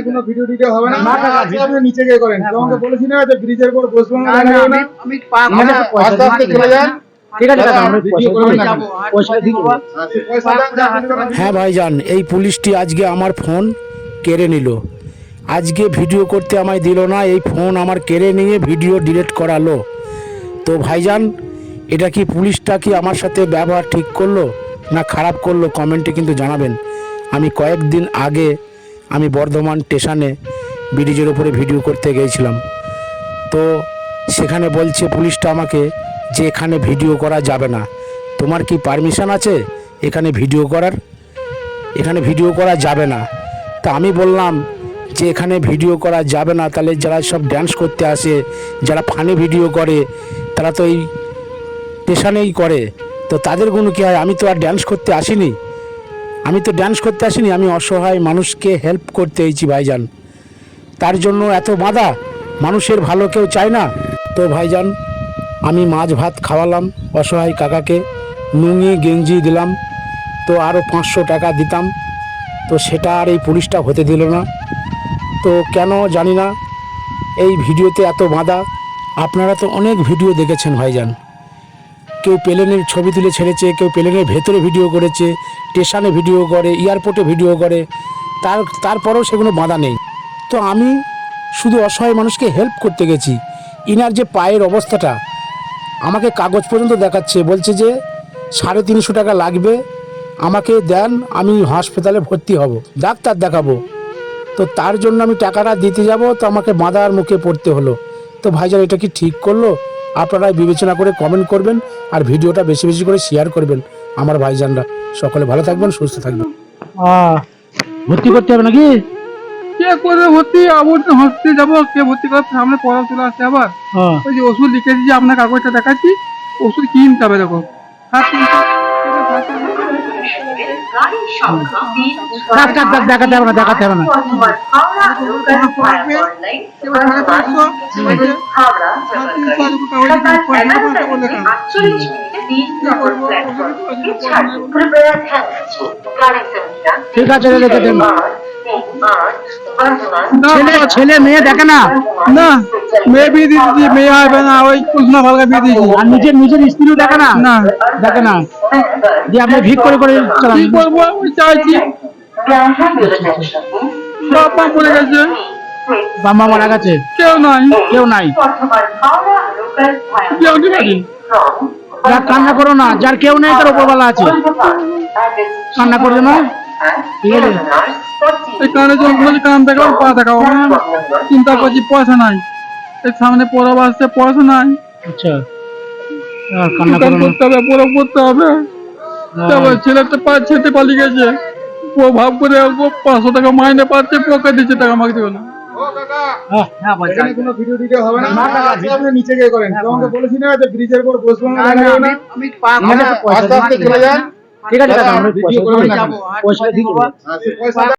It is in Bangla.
কোনো ভিডিও টিডিও হবে না, আপনি নিচে গিয়ে করেন। তোমাকে বলেছি না যে ব্রিজের উপর বসবেন না, আমি আস্তে আস্তে চলে যান। ঠিক আছে দাদা, আমরা ভিডিও করবেন না, পয়সা দিয়ে দেব। হ্যাঁ ভাইজান, এই পুলিশটি আজকে আমার ফোন কেড়ে নিল। আজকে ভিডিও করতে আমায় দিল না, এই ফোন আমার কেড়ে নিয়ে ভিডিও ডিলিট করালো। তো ভাইজান, এটা কি পুলিশটা কি আমার সাথে ব্যবহার ঠিক করলো না খারাপ করলো, কমেন্টে কিন্তু জানাবেন। আমি কয়েকদিন আগে আমি বর্ধমান স্টেশনে ব্রিজের উপরে ভিডিও করতে গিয়েছিলাম। তো সেখানে বলছে পুলিশটা আমাকে যে এখানে ভিডিও করা যাবে না। তোমার কি পারমিশন আছে এখানে ভিডিও করার? এখানে ভিডিও করা যাবে না। তা আমি বললাম যে এখানে ভিডিও করা যাবে না, তাহলে যারা সব ড্যান্স করতে আসে, যারা ফানি ভিডিও করে, তারা তো এই স্টেশনেই করে, তো তাদের কোনো কী হয়? আমি তো আর ড্যান্স করতে আসিনি, আমি অসহায় মানুষকে হেল্প করতে এসেছি ভাইজান। তার জন্য এত বাধা, মানুষের ভালো কেউ চায় না? তো ভাইজান, আমি মাছ ভাত খাওয়ালাম অসহায় কাকাকে, নুঙি গেঞ্জি দিলাম, তো আরও 500 টাকা দিতাম। তো সেটা আর এই পুলিশটা হতে দিল না। তো কেন জানি না এই ভিডিওতে এত বাধা। আপনারা তো অনেক ভিডিও দেখেছেন ভাইজান, কেউ প্লেনের ছবি তুলে ছেড়েছে, কেউ প্লেনের ভেতরে ভিডিও করেছে, স্টেশনে ভিডিও করে, এয়ারপোর্টে ভিডিও করে, তারপরেও সেগুলো বাধা নেই। তো আমি শুধু অসহায় মানুষকে হেল্প করতে গেছি। ইনার যে পায়ের অবস্থাটা, আমাকে কাগজ পর্যন্ত দেখাচ্ছে, বলছে যে 350 টাকা লাগবে, আমাকে দেন, আমি হাসপাতালে ভর্তি হব, ডাক্তার দেখাবো। তো তার জন্য আমি টাকাটা দিতে যাব, তো আমাকে বাধার মুখে পড়তে হলো। তো ভাইজান, এটা কি ঠিক করলো? আপনারা বিবেচনা করে কমেন্ট করবেন, আর ভিডিওটা বেশি বেশি করে শেয়ার করবেন। আমার ভাইজানরা সকলে ভালো থাকবেন, সুস্থ থাকবেন। ভর্তি করতে হবে নাকি? কে করে ভর্তি? হসপিটালে যাবো, কে ভর্তি করে সামনে পড়া চলে আসছে। আবার ওই যে ওষুধ লিখে দিয়েছি, আপনার কাগজটা দেখাচ্ছি, ওষুধ কিনতে হবে। দেখো দেখাতে হবে না, দেখাতে হবে না। ঠিক আছে, ছেলে মেয়ে দেখে না, না মেয়ে বিয়ে দিয়েছি, মেয়ে হবে না, ওই কৃষ্ণ ভালকা বিয়ে দিয়েছি। আর নিজের স্ত্রীও দেখে না, না দেখে না, যে আপনি ভিক করে করে চালান। কি করবো, আমি চাইছি। বাবা মরে গেছে, বাবা মারা গেছে, কেউ নাই, কেউ নাই। কান্না করো না, যার কেউ নেই তার উপরওয়ালা আছে, কান্না করবে না। ঠিক আছে, এই কানে যখন কান দেখাবো, পা দেখাবো, চিন্তা করছি পয়সা নাই, এই সামনে পড়া আসছে, পয়সা নাই। আচ্ছা, কান্না করতে হবে, পড়া পড়তে হবে। ছেলেটা ছেড়ে পালিয়ে গেছে, ও ভাব করে 500 টাকা মাইনে পাচ্ছে, পকেট দিচ্ছে, টাকা আমাকে দেবে না। কোনো ভিডিও টিডিও হবে না, আপনি নিচে গিয়ে করেন। তোমাকে বলেছি না যে ব্রিজের উপর বসবেন না, আমি আস্তে আস্তে চলে যান। ঠিক আছে দাদা, আমরা পয়সা দিয়ে দেব।